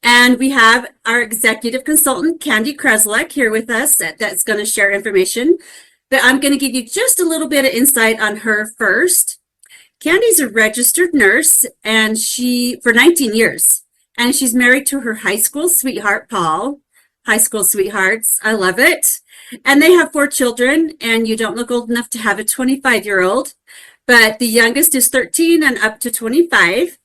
And we have our executive consultant, Candi here with us that's going to share information. But I'm going to give you just a little bit of insight on her first. Candi's a registered nurse and she for 19 years. And she's married to her high school sweetheart, Paul. High school sweethearts. I love it. And they have 4 children, and you don't look old enough to have a 25-year-old, but the youngest is 13 and up to 25.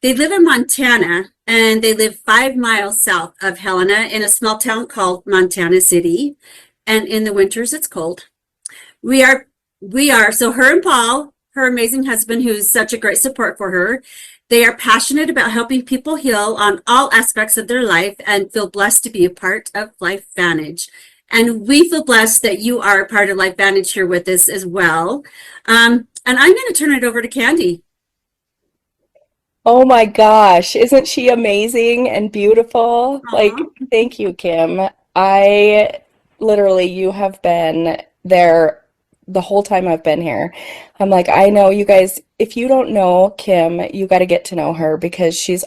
They live in Montana, and they live 5 miles south of Helena in a small town called Montana City. And in the winters, it's cold. So her and Paul, her amazing husband, who's such a great support for her, they are passionate about helping people heal on all aspects of their life and feel blessed to be a part of Life Vantage. And we feel blessed that you are a part of Life Vantage here with us as well. And I'm going to turn it over to Candi. Oh my gosh, isn't she amazing and beautiful? Like, Aw. thank you, Kim. I literally, you have been there the whole time I've been here. I'm like, I know you guys, if you don't know Kim, you got to get to know her because she's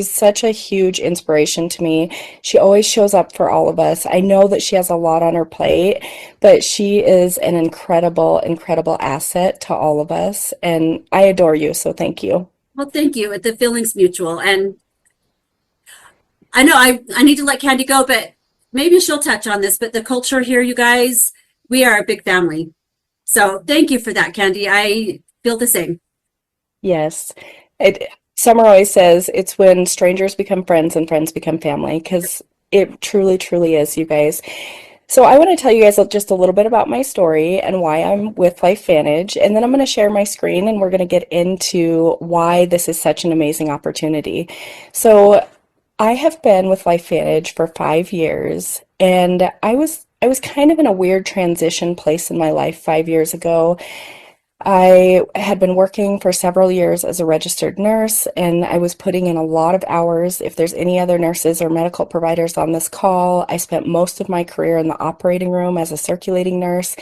such a huge inspiration to me. She always shows up for all of us. I know that she has a lot on her plate, but she is an incredible, incredible asset to all of us, and I adore you, so thank you. Well, thank you. The feeling's mutual. And I know I need to let Candi go, but maybe she'll touch on this. But the culture here, you guys, we are a big family. So thank you for that, Candi. I feel the same. Yes. Summer always says it's when strangers become friends and friends become family because it truly, truly is, you guys. So I want to tell you guys just a little bit about my story and why I'm with LifeVantage, and then I'm going to share my screen and we're going to get into why this is such an amazing opportunity. So I have been with LifeVantage for 5 years, and I was kind of in a weird transition place in my life 5 years ago. I had been working for several years as a registered nurse, and I was putting in a lot of hours. If there's any other nurses or medical providers on this call, I spent most of my career in the operating room as a circulating nurse,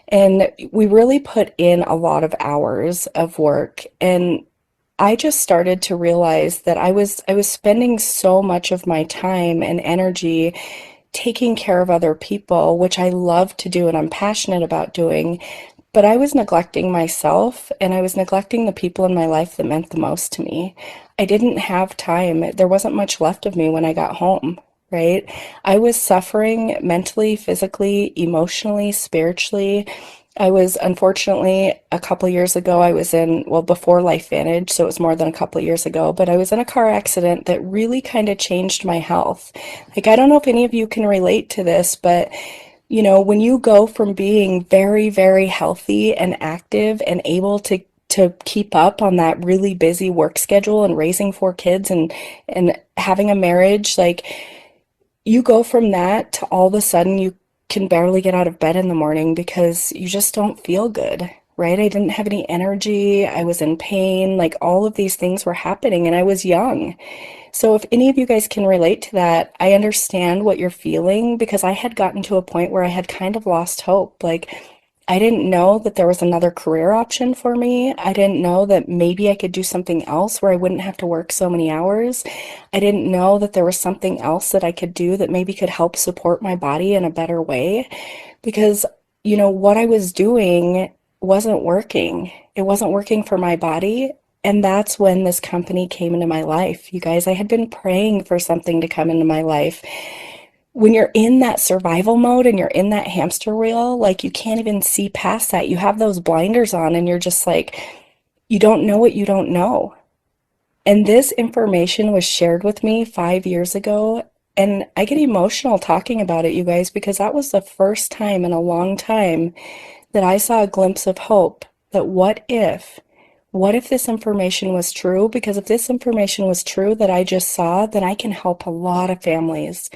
and we really put in a lot of hours of work. And I just started to realize that I was spending so much of my time and energy taking care of other people, which I love to do and I'm passionate about doing, but I was neglecting myself and I was neglecting the people in my life that meant the most to me. I didn't have time. There wasn't much left of me when I got home, right? I was suffering mentally, physically, emotionally, spiritually. I was, unfortunately, a couple years ago, I was in, well, before Life Vantage, so it was more than a couple of years ago, but I was in a car accident that really kind of changed my health. Like, I don't know if any of you can relate to this, but when you go from being very, very healthy and active and able to keep up on that really busy work schedule and raising 4 kids and having a marriage, like you go from that to all of a sudden you can barely get out of bed in the morning because you just don't feel good, right? I didn't have any energy. I was in pain. Like all of these things were happening and I was young. So if any of you guys can relate to that, I understand what you're feeling because I had gotten to a point where I had kind of lost hope. Like I didn't know that there was another career option for me. I didn't know that maybe I could do something else where I wouldn't have to work so many hours. I didn't know that there was something else that I could do that maybe could help support my body in a better way because, what I was doing wasn't working. It wasn't working for my body. And that's when this company came into my life. You guys, I had been praying for something to come into my life. When you're in that survival mode and you're in that hamster wheel, like you can't even see past that. You have those blinders on and you're just like, you don't know what you don't know. And this information was shared with me 5 years ago. And I get emotional talking about it, you guys, because that was the first time in a long time that I saw a glimpse of hope that what if this information was true? Because if this information was true that I just saw, then I can help a lot of families,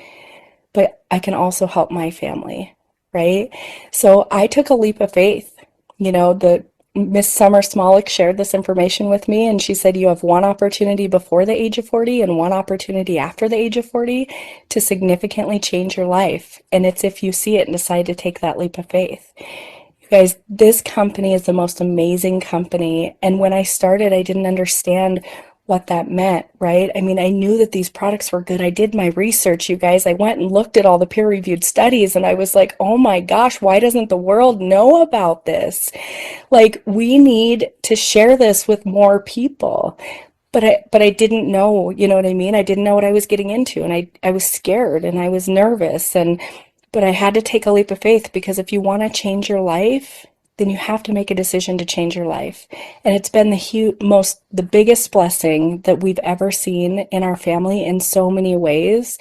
but I can also help my family, right? So I took a leap of faith. The Miss Summer Smolik shared this information with me, and she said, you have one opportunity before the age of 40 and one opportunity after the age of 40 to significantly change your life. And it's if you see it and decide to take that leap of faith. Guys, this company is the most amazing company. And when I started, I didn't understand what that meant, right? I mean, I knew that these products were good. I did my research, you guys. I went and looked at all the peer-reviewed studies and I was like, oh my gosh, why doesn't the world know about this? Like, we need to share this with more people. But I didn't know, you know what I mean? I didn't know what I was getting into, and I was scared and I was nervous, and but I had to take a leap of faith, because if you want to change your life, then you have to make a decision to change your life. And it's been the biggest blessing that we've ever seen in our family in so many ways.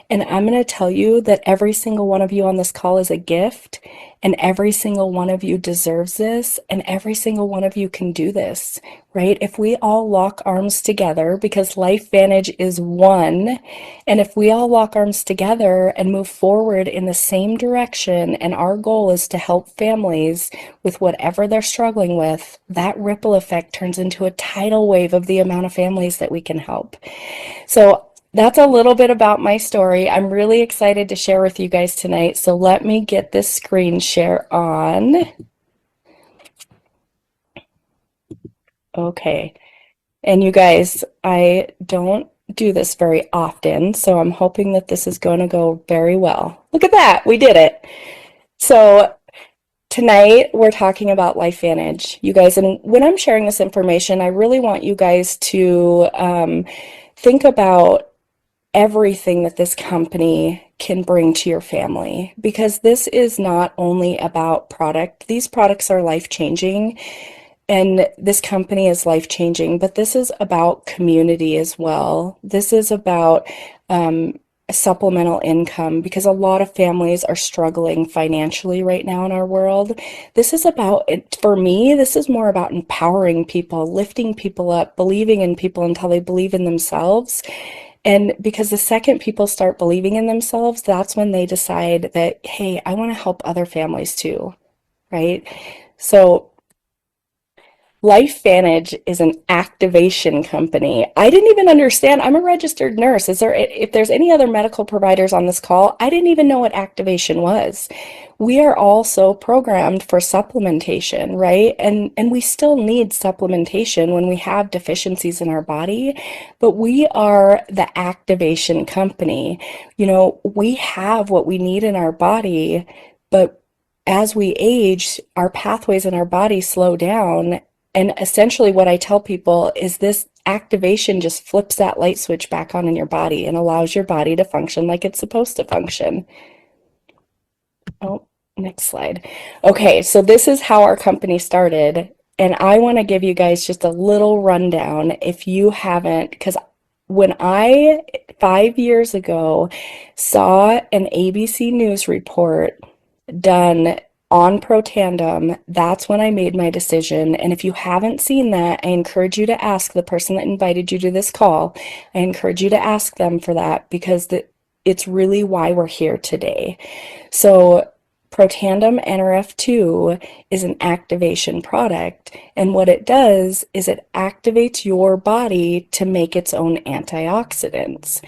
And I'm going to tell you that every single one of you on this call is a gift, and every single one of you deserves this, and every single one of you can do this, right? If we all lock arms together, because Life Vantage is one, and if we all lock arms together and move forward in the same direction, and our goal is to help families with whatever they're struggling with, that ripple effect turns into a tidal wave of the amount of families that we can help. So that's a little bit about my story. I'm really excited to share with you guys tonight. So let me get this screen share on. Okay. And you guys, I don't do this very often, so I'm hoping that this is going to go very well. Look at that. We did it. So tonight we're talking about Life Vantage, you guys. And when I'm sharing this information, I really want you guys to think about everything that this company can bring to your family, because this is not only about product. These products are life-changing, and this company is life-changing, but this is about community as well. This is about supplemental income, because a lot of families are struggling financially right now in our world. This is about, for me, this is more about empowering people, lifting people up, believing in people until they believe in themselves. And because the second people start believing in themselves, that's when they decide that, hey, I want to help other families too, right? So Life Vantage is an activation company. I didn't even understand. I'm a registered nurse. If there's any other medical providers on this call, I didn't even know what activation was. We are all so programmed for supplementation, right? And we still need supplementation when we have deficiencies in our body, but we are the activation company. You know, we have what we need in our body, but as we age, our pathways in our body slow down. And essentially what I tell people is this activation just flips that light switch back on in your body and allows your body to function like it's supposed to function. Oh, next slide. Okay, so this is how our company started. And I want to give you guys just a little rundown if you haven't, because when I, 5 years ago, saw an ABC News report done on Protandem, that's when I made my decision. And if you haven't seen that, I encourage you to ask the person that invited you to this call. I encourage you to ask them for that, because it's really why we're here today. So Protandem NRF2 is an activation product, and what it does is it activates your body to make its own antioxidants,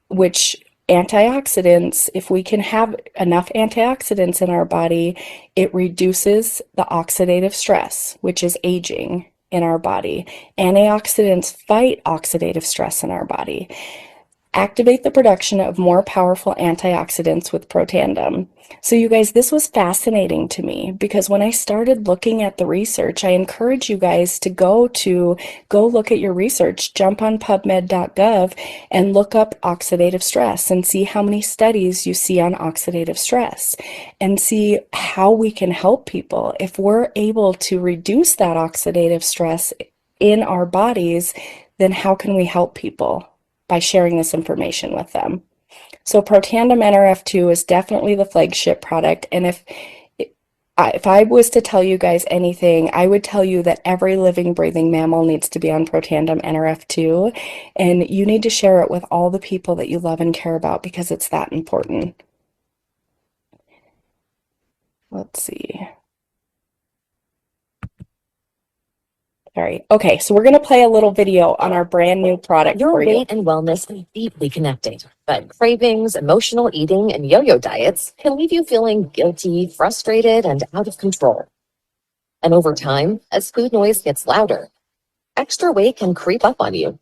which antioxidants, if we can have enough antioxidants in our body, it reduces the oxidative stress, which is aging in our body. Antioxidants fight oxidative stress in our body. Activate the production of more powerful antioxidants with Protandem. So you guys, this was fascinating to me, because when I started looking at the research, I encourage you guys to go look at your research, jump on pubmed.gov and look up oxidative stress and see how many studies you see on oxidative stress, and see how we can help people. If we're able to reduce that oxidative stress in our bodies, then how can we help people? By sharing this information with them. So Protandem NRF2 is definitely the flagship product. And if I was to tell you guys anything, I would tell you that every living, breathing mammal needs to be on Protandem NRF2. And you need to share it with all the people that you love and care about, because it's that important. Let's see. Sorry. Okay, so we're going to play a little video on our brand new product Your for you. weight and wellness are deeply connected, but cravings, emotional eating, and yo-yo diets can leave you feeling guilty, frustrated, and out of control. And over time, as food noise gets louder, extra weight can creep up on you,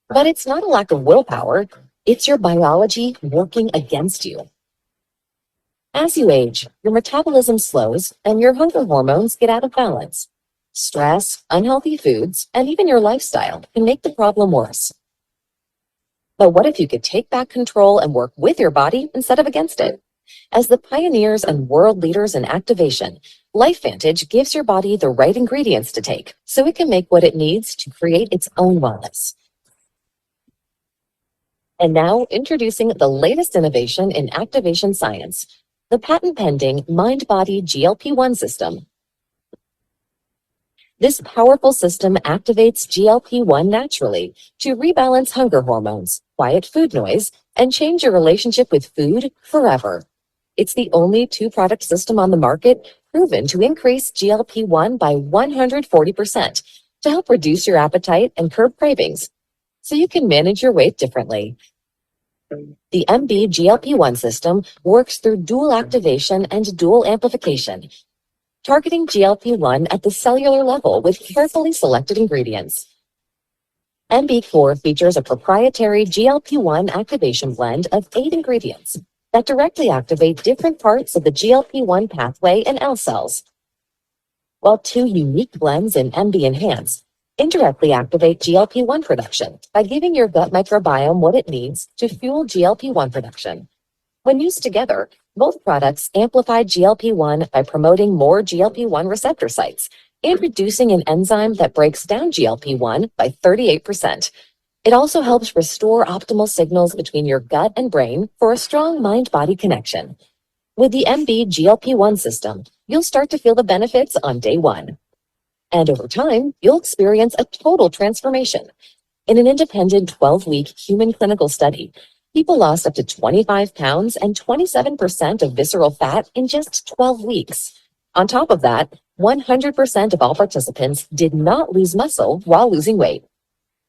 But it's not a lack of willpower, it's your biology working against you. As you age, your metabolism slows and your hunger hormones get out of balance. Stress, unhealthy foods, and even your lifestyle can make the problem worse. But what if you could take back control and work with your body instead of against it? As the pioneers and world leaders in activation, LifeVantage gives your body the right ingredients to take so it can make what it needs to create its own wellness. And now, introducing the latest innovation in activation science, the patent-pending Mind-Body GLP-1 system. This powerful system activates GLP-1 naturally to rebalance hunger hormones, quiet food noise, and change your relationship with food forever. It's the only two-product system on the market proven to increase GLP-1 by 140% to help reduce your appetite and curb cravings, so you can manage your weight differently. The MB GLP-1 system works through dual activation and dual amplification, targeting GLP-1 at the cellular level with carefully selected ingredients. MB4 features a proprietary GLP-1 activation blend of 8 ingredients that directly activate different parts of the GLP-1 pathway in L cells, while 2 unique blends in MB Enhance indirectly activate GLP-1 production by giving your gut microbiome what it needs to fuel GLP-1 production. When used together, both products amplify GLP-1 by promoting more GLP-1 receptor sites and reducing an enzyme that breaks down GLP-1 by 38%. It also helps restore optimal signals between your gut and brain for a strong mind-body connection. With the MB GLP-1 system, you'll start to feel the benefits on day 1. And over time, you'll experience a total transformation. In an independent 12-week human clinical study, people lost up to 25 pounds and 27% of visceral fat in just 12 weeks. On top of that, 100% of all participants did not lose muscle while losing weight.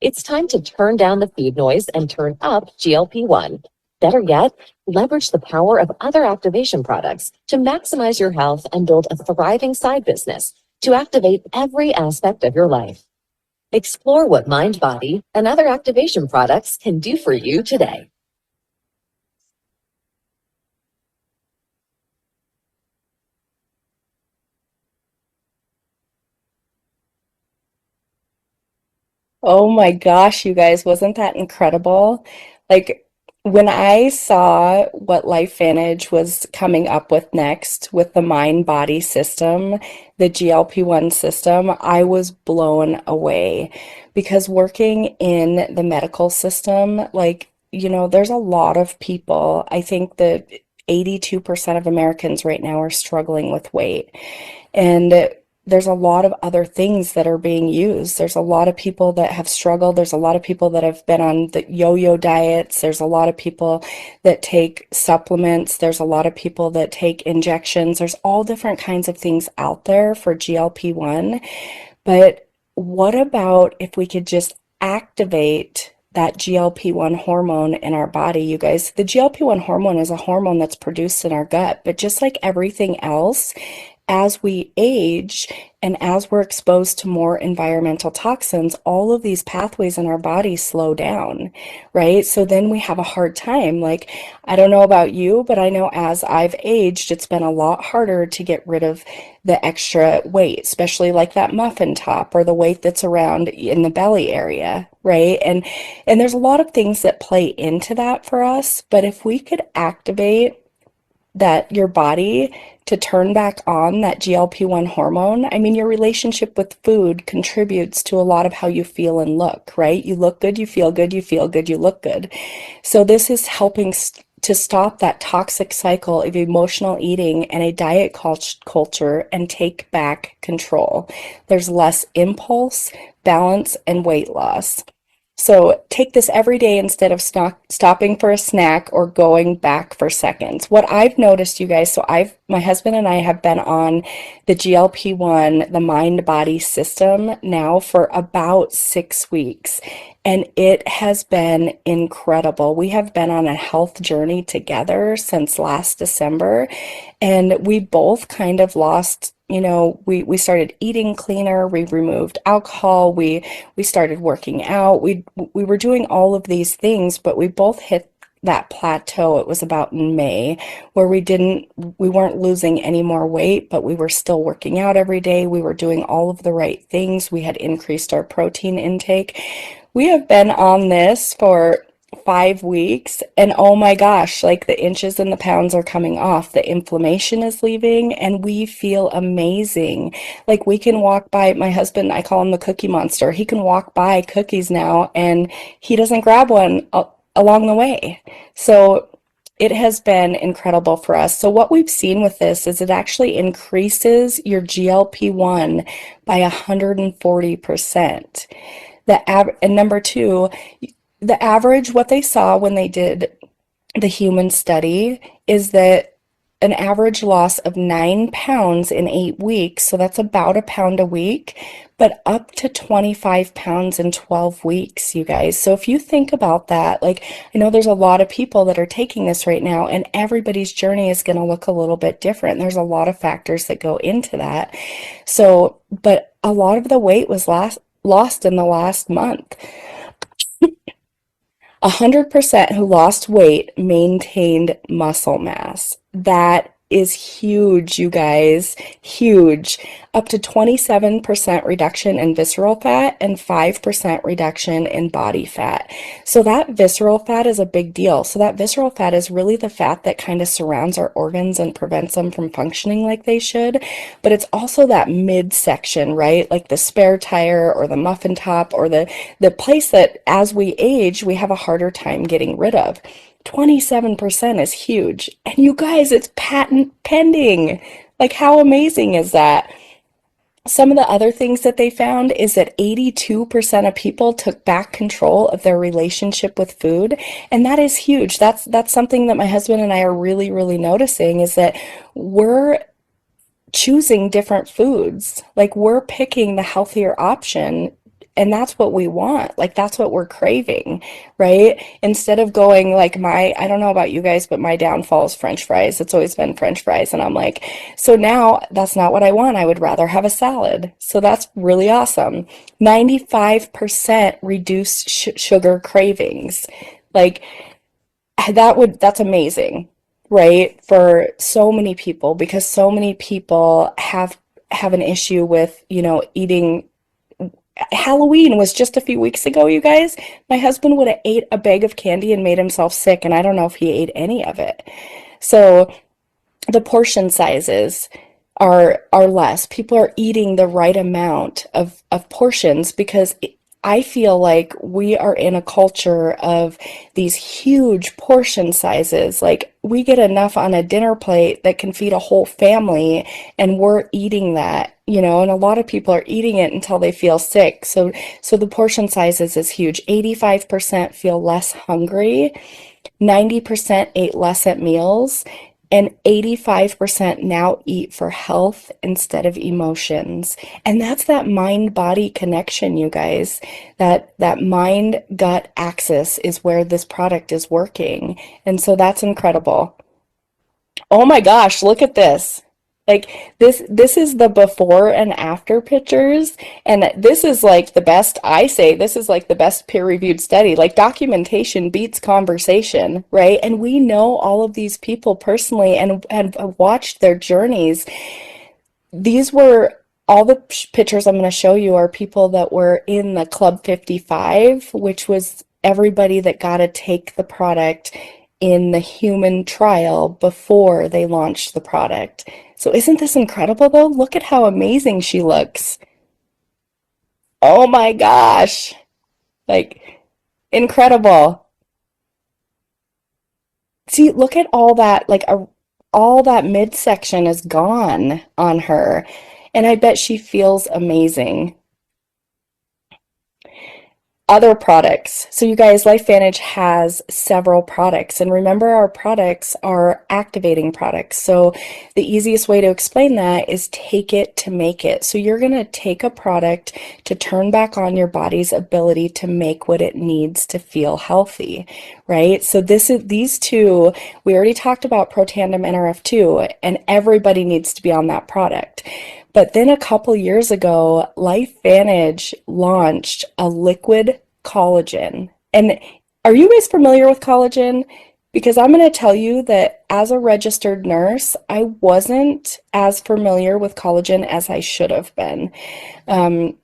It's time to turn down the food noise and turn up GLP-1. Better yet, leverage the power of other activation products to maximize your health and build a thriving side business to activate every aspect of your life. Explore what MindBody and other activation products can do for you today. Oh my gosh, you guys, wasn't that incredible? Like when I saw what LifeVantage was coming up with next with the mind body system, the GLP-1 system, I was blown away because working in the medical system, there's a lot of people. I think that 82% of Americans right now are struggling with weight. And there's a lot of other things that are being used. There's a lot of people that have struggled. There's a lot of people that have been on the yo-yo diets. There's a lot of people that take supplements. There's a lot of people that take injections. There's all different kinds of things out there for GLP-1. But what about if we could just activate that GLP-1 hormone in our body, you guys? The GLP-1 hormone is a hormone that's produced in our gut, but just like everything else, as we age and as we're exposed to more environmental toxins, all of these pathways in our body slow down, right? So then we have a hard time. Like, I don't know about you, but I know as I've aged, it's been a lot harder to get rid of the extra weight, especially like that muffin top or the weight that's around in the belly area, right? And there's a lot of things that play into that for us, but if we could activate that your body to turn back on that GLP-1 hormone. I mean, your relationship with food contributes to a lot of how you feel and look, right? You look good, you feel good, you feel good, you look good. So this is helping to stop that toxic cycle of emotional eating and a diet culture and take back control. There's less impulse, balance, and weight loss. So take this every day instead of stopping for a snack or going back for seconds. What I've noticed, you guys, my husband and I have been on the GLP-1, the mind body system now for about 6 weeks. and it has been incredible. We have been on a health journey together since last December, and we both kind of lost, we started eating cleaner, we removed alcohol, we started working out, we were doing all of these things, but we both hit that plateau. It was about in May where we weren't losing any more weight, but we were still working out every day. We were doing all of the right things. We had increased our protein intake. We have been on this for 5 weeks, and oh my gosh, like the inches and the pounds are coming off. The inflammation is leaving, and we feel amazing. Like we can walk by, my husband, I call him the cookie monster. He can walk by cookies now and he doesn't grab one along the way. So it has been incredible for us. So what we've seen with this is it actually increases your GLP-1 by 140%. And number two, the average, what they saw when they did the human study is that an average loss of 9 pounds in 8 weeks, so that's about a pound a week, but up to 25 pounds in 12 weeks, you guys. So if you think about that, like I know there's a lot of people that are taking this right now, and everybody's journey is going to look a little bit different. There's a lot of factors that go into that. So, but a lot of the weight was lost in the last month. 100% who lost weight maintained muscle mass. That is huge, you guys. Huge. Up to 27% reduction in visceral fat and 5% reduction in body fat. So that visceral fat is a big deal. So that visceral fat is really the fat that kind of surrounds our organs and prevents them from functioning like they should. But it's also that midsection, right? Like the spare tire or the muffin top or the place that as we age, we have a harder time getting rid of. 27% is huge. And you guys, it's patent pending. Like, how amazing is that? Some of the other things that they found is that 82% of people took back control of their relationship with food, and that is huge. That's something that my husband and I are really, really noticing is that we're choosing different foods. Like we're picking the healthier option, and that's what we want. Like that's what we're craving, right? Instead of going like I don't know about you guys, but my downfall is French fries. It's always been French fries. And I'm like, so now that's not what I want. I would rather have a salad. So that's really awesome. 95% reduced sugar cravings. Like that's amazing, right? For so many people, because so many people have an issue with, eating. Halloween was just a few weeks ago, you guys. My husband would have ate a bag of candy and made himself sick, and I don't know if he ate any of it. So the portion sizes are less. People are eating the right amount of portions because I feel like we are in a culture of these huge portion sizes. Like we get enough on a dinner plate that can feed a whole family, and we're eating that, and a lot of people are eating it until they feel sick. So the portion sizes is huge. 85% feel less hungry, 90% ate less at meals, and 85% now eat for health instead of emotions. And that's that mind-body connection, you guys. That mind-gut axis is where this product is working. And so that's incredible. Oh my gosh, look at this. Like this is the before and after pictures, and this is like the best, I say this is like the best peer-reviewed study. Like documentation beats conversation, right? And we know all of these people personally and have watched their journeys. These were all the pictures I'm going to show you are people that were in the Club 55, which was everybody that got to take the product in the human trial before they launched the product. So isn't this incredible though? Look at how amazing she looks. Oh my gosh. Like incredible. See, look at all that, like all that midsection is gone on her. And I bet she feels amazing. Other products. So you guys, LifeVantage has several products, and remember our products are activating products. So the easiest way to explain that is take it to make it. So you're going to take a product to turn back on your body's ability to make what it needs to feel healthy, right? So these two, we already talked about Protandim NRF2, and everybody needs to be on that product. But then a couple years ago, LifeVantage launched a liquid collagen. And are you guys familiar with collagen? Because I'm going to tell you that as a registered nurse, I wasn't as familiar with collagen as I should have been. Um,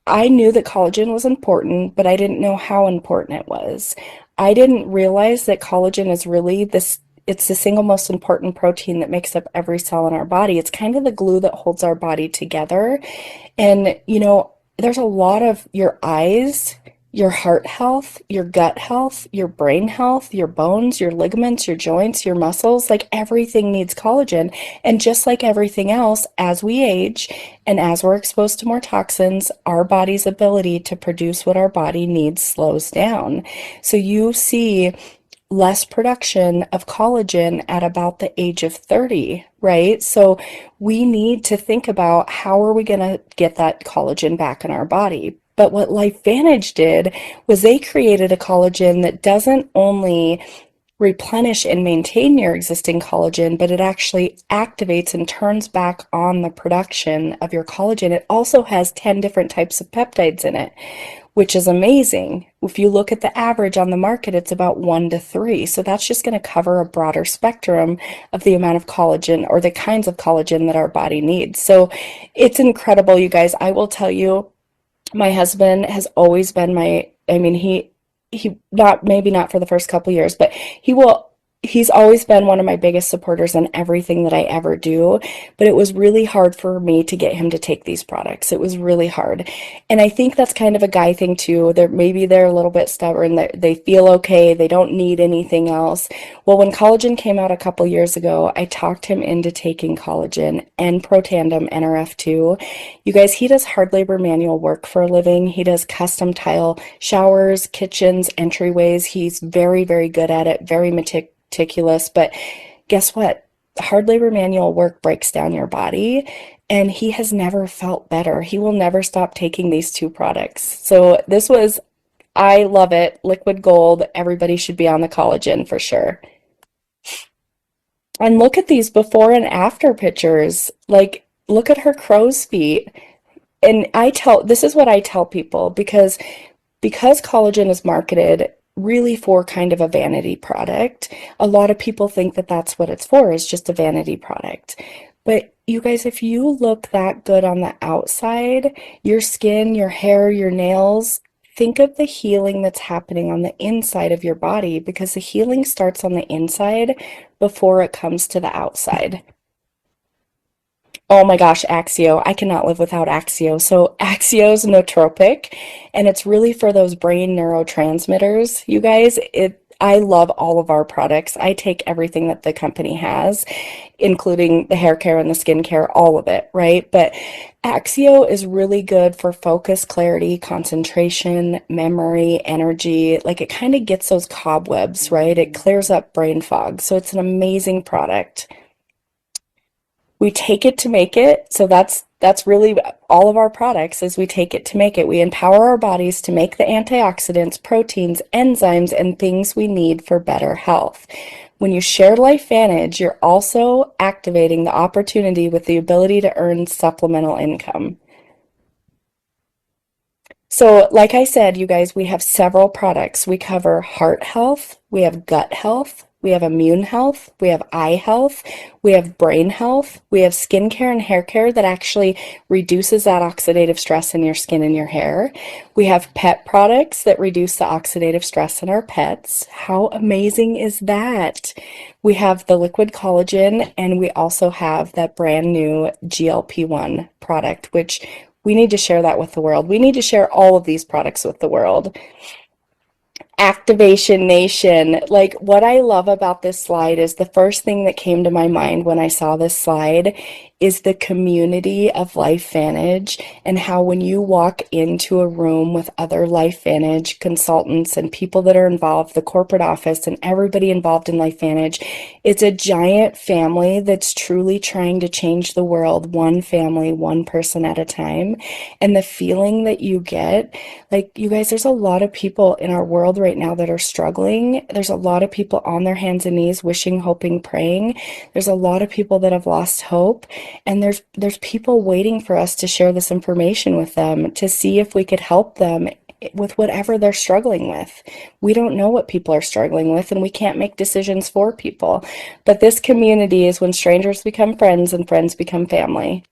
I knew that collagen was important, but I didn't know how important it was. I didn't realize that collagen is really it's the single most important protein that makes up every cell in our body. It's kind of the glue that holds our body together. And, there's a lot of your eyes, your heart health, your gut health, your brain health, your bones, your ligaments, your joints, your muscles, like everything needs collagen. And just like everything else, as we age and as we're exposed to more toxins, our body's ability to produce what our body needs slows down. So you see less production of collagen at about the age of 30, right? So we need to think about how are we going to get that collagen back in our body. But what LifeVantage did was they created a collagen that doesn't only replenish and maintain your existing collagen, but it actually activates and turns back on the production of your collagen. It also has 10 different types of peptides in it, which is amazing. If you look at the average on the market, it's about 1 to 3. So that's just going to cover a broader spectrum of the amount of collagen or the kinds of collagen that our body needs. So it's incredible, you guys. I will tell you, my husband has always been he not maybe not for the first couple years, but he's always been one of my biggest supporters in everything that I ever do. But it was really hard for me to get him to take these products. It was really hard. And I think that's kind of a guy thing too. They're a little bit stubborn. They feel okay. They don't need anything else. Well, when collagen came out a couple years ago, I talked him into taking collagen and Protandim NRF2. You guys, he does hard labor manual work for a living. He does custom tile showers, kitchens, entryways. He's very, very good at it, very meticulous. But guess what? Hard labor manual work breaks down your body, and he has never felt better. He will never stop taking these two products. So I love it. Liquid gold. Everybody should be on the collagen for sure. And look at these before and after pictures. Like, look at her crow's feet. And this is what I tell people because collagen is marketed really for kind of a vanity product. A lot of people think that that's what it's for, is just a vanity product. But you guys, if you look that good on the outside, your skin, your hair, your nails, think of the healing that's happening on the inside of your body, because the healing starts on the inside before it comes to the outside. Oh my gosh, Axio. I cannot live without Axio. So Axio is nootropic, and it's really for those brain neurotransmitters. You guys, I love all of our products. I take everything that the company has, including the hair care and the skin care, all of it, right? But Axio is really good for focus, clarity, concentration, memory, energy. Like, it kind of gets those cobwebs, right? It clears up brain fog. So it's an amazing product. We take it to make it. So that's really all of our products, is we take it to make it. We empower our bodies to make the antioxidants, proteins, enzymes, and things we need for better health. When you share LifeVantage, you're also activating the opportunity with the ability to earn supplemental income. So, like I said, you guys, we have several products. We cover heart health, we have gut health, we have immune health, we have eye health, we have brain health, we have skincare and hair care that actually reduces that oxidative stress in your skin and your hair. We have pet products that reduce the oxidative stress in our pets. How amazing is that? We have the liquid collagen, and we also have that brand new GLP-1 product, which we need to share that with the world. We need to share all of these products with the world. Activation Nation. Like, what I love about this slide is the first thing that came to my mind when I saw this slide is the community of LifeVantage, and how when you walk into a room with other LifeVantage consultants and people that are involved, the corporate office and everybody involved in LifeVantage, it's a giant family that's truly trying to change the world, one family, one person at a time. And the feeling that you get, like, you guys, there's a lot of people in our world right now that are struggling. There's a lot of people on their hands and knees wishing, hoping, praying. There's a lot of people that have lost hope, and there's people waiting for us to share this information with them to see if we could help them with whatever they're struggling with. We don't know what people are struggling with, and we can't make decisions for people. But this community is when strangers become friends and friends become family.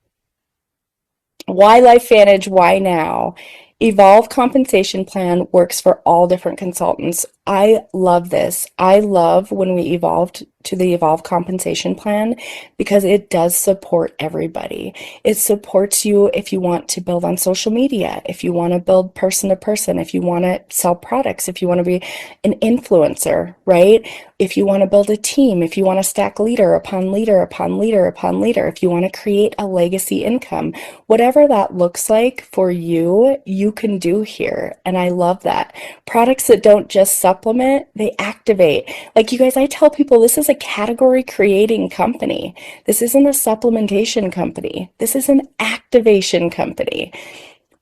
Why LifeVantage? Why now? Evolve compensation plan works for all different consultants. I love this. I love when we evolved to the Evolve compensation plan because it does support everybody. It supports you if you want to build on social media, if you want to build person to person, if you want to sell products, if you want to be an influencer, right? If you want to build a team, if you want to stack leader upon leader upon leader upon leader, if you want to create a legacy income, whatever that looks like for you, you can do here. And I love that. Products that don't just supplement, they activate. Like, you guys, I tell people this is a category creating company. This isn't a supplementation company. This is an activation company.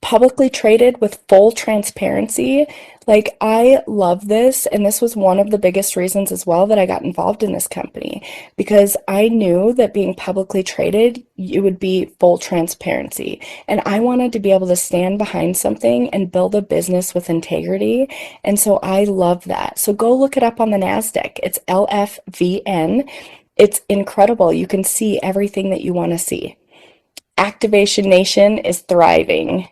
Publicly traded with full transparency. Like, I love this, and this was one of the biggest reasons as well that I got involved in this company, because I knew that being publicly traded, it would be full transparency, and I wanted to be able to stand behind something and build a business with integrity, and so I love that. So go look it up on the NASDAQ. It's LFVN. It's incredible. You can see everything that you want to see. Activation Nation is thriving.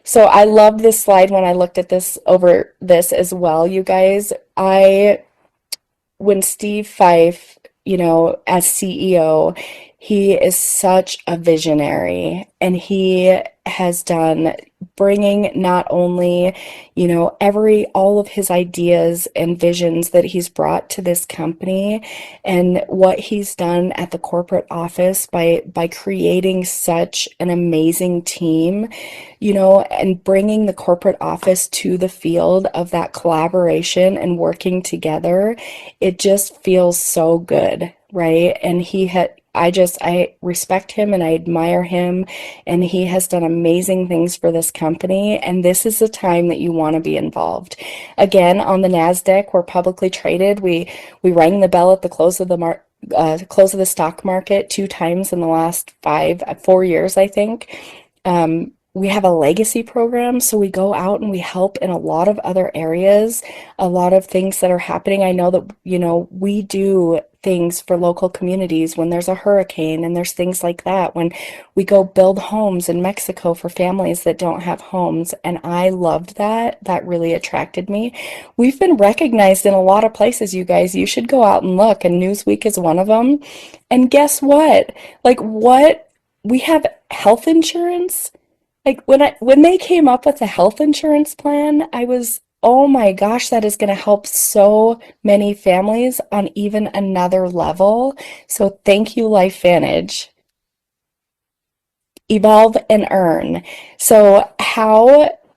So I love this slide when I looked at this over this as well, you guys. When Steve Fife, as CEO, he is such a visionary, and he has done bringing not only, all of his ideas and visions that he's brought to this company, and what he's done at the corporate office by creating such an amazing team, and bringing the corporate office to the field of that collaboration and working together. It just feels so good, right? And I respect him and I admire him, and he has done amazing things for this company, and this is the time that you want to be involved. Again, on the NASDAQ, we're publicly traded. We rang the bell at the close of the stock market 2 times in the last 4 years, I think. We have a legacy program, so we go out and we help in a lot of other areas, a lot of things that are happening. I know that, we do things for local communities when there's a hurricane, and there's things like that, when we go build homes in Mexico for families that don't have homes, and I loved that. That really attracted me. We've been recognized in a lot of places, you guys. You should go out and look, and Newsweek is one of them. And guess what? We have health insurance. Like, when they came up with the health insurance plan, I was, oh my gosh, that is going to help so many families on even another level. So thank you, LifeVantage. Evolve and earn. So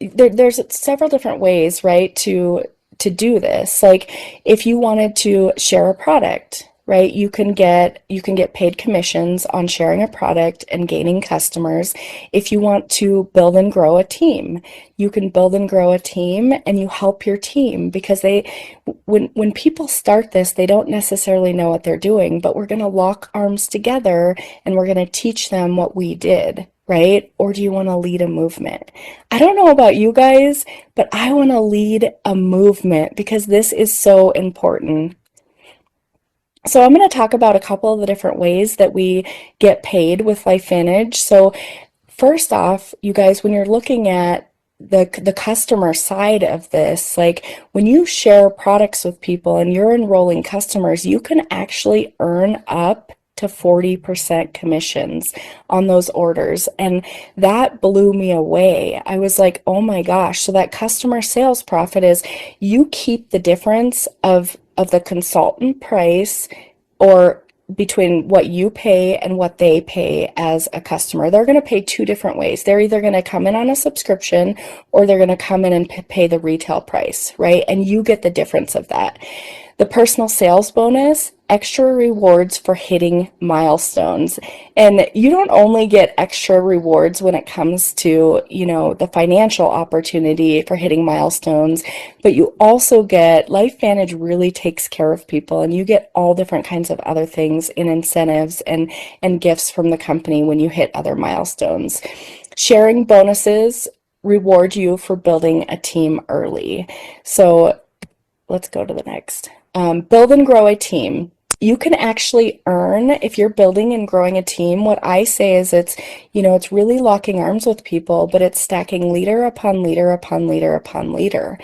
there's several different ways, right, to do this. Like, if you wanted to share a product, right, you can get paid commissions on sharing a product and gaining customers. If you want to build and grow a team, you can build and grow a team, and you help your team, because when people start this, they don't necessarily know what they're doing, but we're going to lock arms together and we're going to teach them what we did, right? Or do you want to lead a movement? I don't know about you guys, but I want to lead a movement because this is so important. So I'm going to talk about a couple of the different ways that we get paid with LifeVantage. So first off, you guys, when you're looking at the customer side of this, like, when you share products with people and you're enrolling customers, you can actually earn up to 40% commissions on those orders. And that blew me away. I was like, oh my gosh. So that customer sales profit is you keep the difference of the consultant price, or between what you pay and what they pay as a customer. They're going to pay two different ways. They're either going to come in on a subscription or they're going to come in and pay the retail price, right? And you get the difference of that. The personal sales bonus, extra rewards for hitting milestones. And you don't only get extra rewards when it comes to, the financial opportunity for hitting milestones, but you also get, LifeVantage really takes care of people, and you get all different kinds of other things in incentives and gifts from the company when you hit other milestones. Sharing bonuses reward you for building a team early. So let's go to the next. Build and grow a team. You can actually earn, if you're building and growing a team, what I say is it's really locking arms with people, but it's stacking leader upon leader upon leader upon leader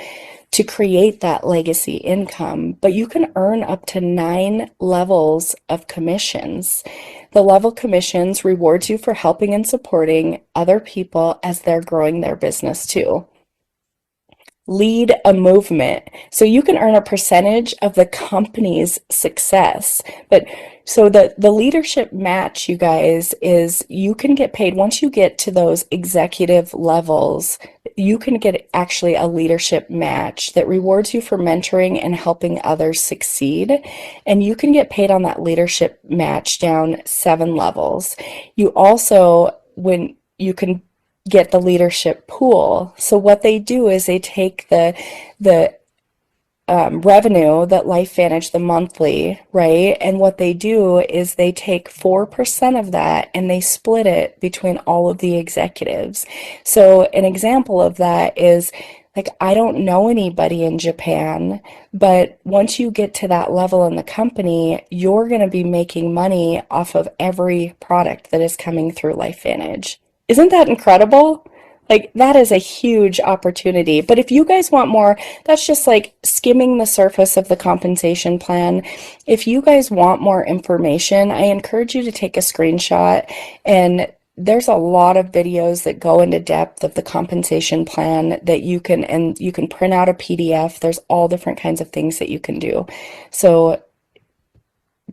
to create that legacy income. But you can earn up to 9 levels of commissions. The level commissions rewards you for helping and supporting other people as they're growing their business too. Lead a movement. So you can earn a percentage of the company's success. But so the leadership match, you guys, is you can get paid once you get to those executive levels. You can get actually a leadership match that rewards you for mentoring and helping others succeed. And you can get paid on that leadership match down 7 levels. You also, when you can get the leadership pool. So what they do is they take the revenue that LifeVantage, the monthly, right? And what they do is they take 4% of that and they split it between all of the executives. So an example of that is, like, I don't know anybody in Japan, but once you get to that level in the company, you're going to be making money off of every product that is coming through LifeVantage. Isn't that incredible? Like, that is a huge opportunity. But if you guys want more, that's just like skimming the surface of the compensation plan. If you guys want more information, I encourage you to take a screenshot, and there's a lot of videos that go into depth of the compensation plan that you can print out a PDF. There's all different kinds of things that you can do. So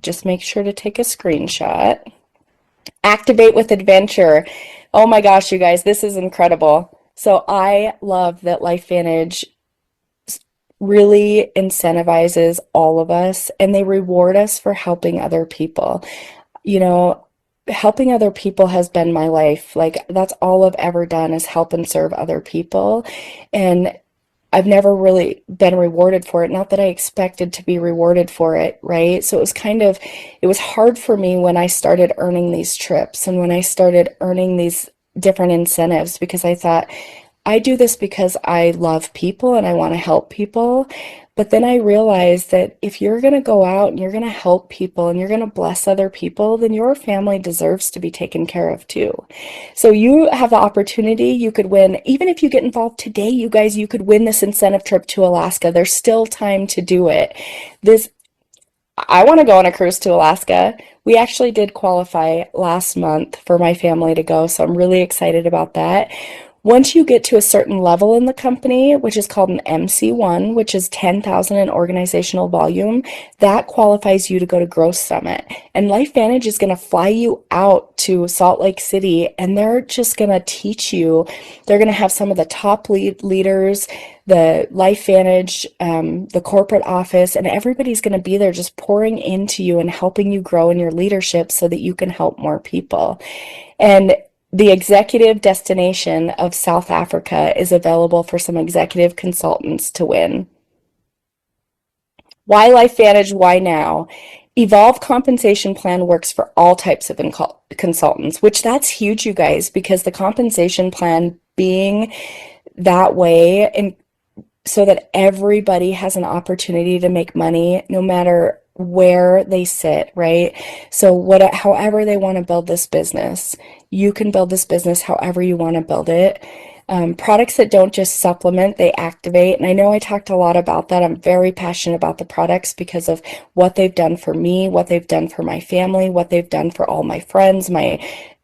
just make sure to take a screenshot. Activate with adventure. Oh my gosh, you guys, this is incredible. So I love that LifeVantage really incentivizes all of us, and they reward us for helping other people. Helping other people has been my life. Like, that's all I've ever done is help and serve other people. And I've never really been rewarded for it. Not that I expected to be rewarded for it, right? So it was hard for me when I started earning these trips and when I started earning these different incentives, because I thought, I do this because I love people and I want to help people. But then I realized that if you're going to go out and you're going to help people and you're going to bless other people, then your family deserves to be taken care of too. So you have the opportunity, you could win, even if you get involved today, you guys, you could win this incentive trip to Alaska. There's still time to do it. I want to go on a cruise to Alaska. We actually did qualify last month for my family to go, so I'm really excited about that. Once you get to a certain level in the company, which is called an MC1, which is 10,000 in organizational volume, that qualifies you to go to Growth Summit. And LifeVantage is going to fly you out to Salt Lake City, and they're just going to teach you. They're going to have some of the top leaders, the LifeVantage, the corporate office, and everybody's going to be there just pouring into you and helping you grow in your leadership so that you can help more people. And the executive destination of South Africa is available for some executive consultants to win. Why LifeVantage? Why now? Evolve compensation plan works for all types of consultants, which that's huge, you guys, because the compensation plan being that way, and so that everybody has an opportunity to make money no matter where they sit, right? So however they want to build this business, you can build this business however you want to build it. Products that don't just supplement, they activate. And I know I talked a lot about that. I'm very passionate about the products because of what they've done for me, what they've done for my family, what they've done for all my friends, my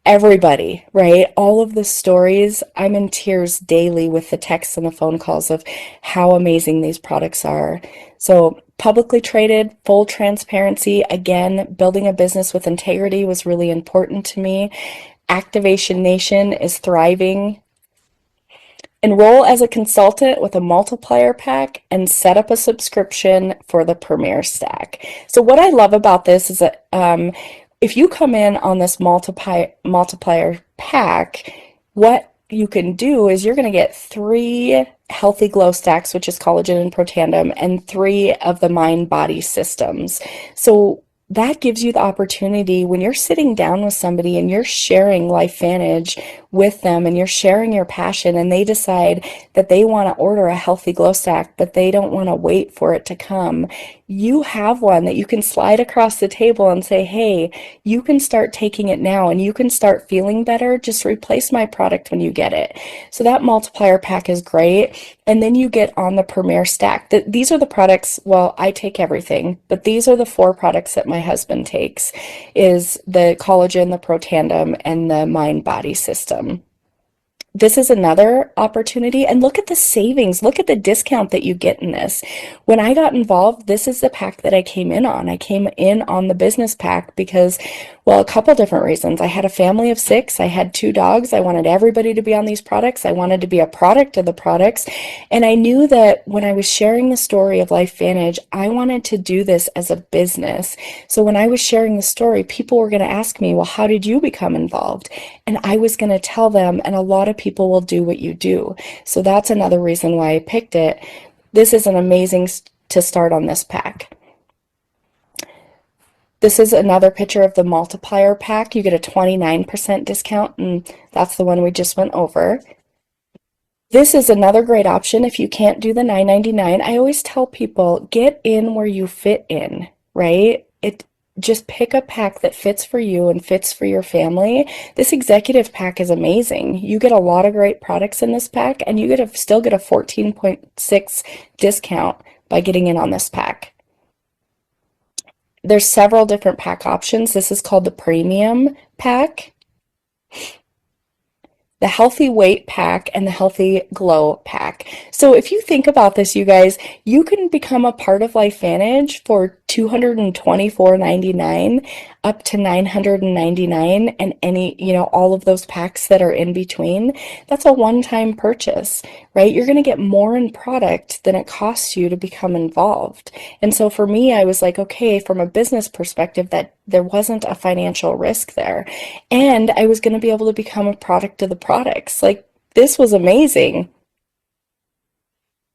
everybody, right? All of the stories, I'm in tears daily with the texts and the phone calls of how amazing these products are. So publicly traded, full transparency, again, building a business with integrity was really important to me. Activation Nation is thriving. Enroll as a consultant with a multiplier pack and set up a subscription for the Premier Stack. So what I love about this is that if you come in on this multiplier pack, what you can do is you're going to get 3 healthy glow stacks, which is collagen and protandem, and 3 of the mind body systems. So that gives you the opportunity when you're sitting down with somebody and you're sharing LifeVantage with them and you're sharing your passion and they decide that they want to order a healthy glow stack, but they don't want to wait for it to come. You have one that you can slide across the table and say, hey, you can start taking it now and you can start feeling better. Just replace my product when you get it. So that multiplier pack is great. And then you get on the Premier Stack. These are the products, well, I take everything, but these are the 4 products that my husband takes, is the collagen, the protandem, and the mind body system. This is another opportunity, and look at the savings, look at the discount that you get in this. When I got involved, this is the pack that I came in on. I came in on the business pack because, well, a couple different reasons. I had a family of 6, I had 2 dogs, I wanted everybody to be on these products, I wanted to be a product of the products, and I knew that when I was sharing the story of LifeVantage, I wanted to do this as a business. So when I was sharing the story, people were going to ask me, well, how did you become involved? And I was going to tell them, and a lot of people will do what you do. So that's another reason why I picked it. This is an amazing to start on this pack. This is another picture of the multiplier pack. You get a 29% discount, and that's the one we just went over. This is another great option if you can't do the $9.99. I always tell people, get in where you fit in, right? Just pick a pack that fits for you and fits for your family. This executive pack is amazing. You get a lot of great products in this pack, and you still get a 14.6 discount by getting in on this pack. There's several different pack options. This is called the premium pack, the healthy weight pack, and the healthy glow pack. So if you think about this, you guys, you can become a part of LifeVantage for $224.99 up to $999, and all of those packs that are in between. That's a one-time purchase, right? You're going to get more in product than it costs you to become involved. And so for me, I was like, okay, from a business perspective, that there wasn't a financial risk there. And I was going to be able to become a product of the products. Like, this was amazing.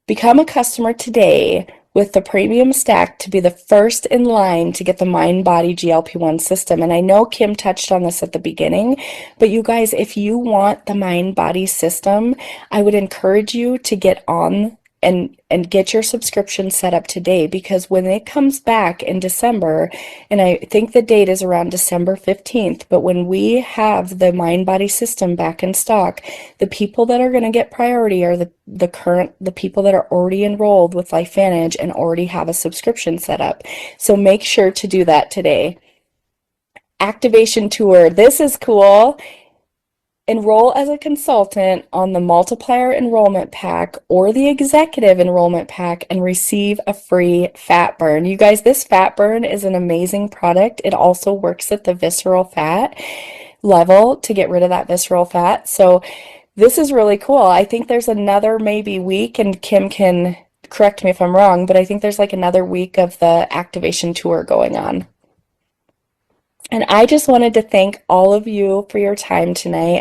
Become a customer today with the premium stack to be the first in line to get the Mind Body GLP-1 system. And I know Kim touched on this at the beginning, but you guys, if you want the Mind Body system, I would encourage you to get on and get your subscription set up today, because when it comes back in December, and I think the date is around December 15th, but when we have the Mind Body system back in stock, the people that are going to get priority are the people that are already enrolled with LifeVantage and already have a subscription set up. So make sure to do that today. Activation tour. This is cool. Enroll as a consultant on the multiplier enrollment pack or the executive enrollment pack and receive a free fat burn. You guys, this fat burn is an amazing product. It also works at the visceral fat level to get rid of that visceral fat. So this is really cool. I think there's another maybe week, and Kim can correct me if I'm wrong, but I think there's like another week of the activation tour going on. And I just wanted to thank all of you for your time tonight.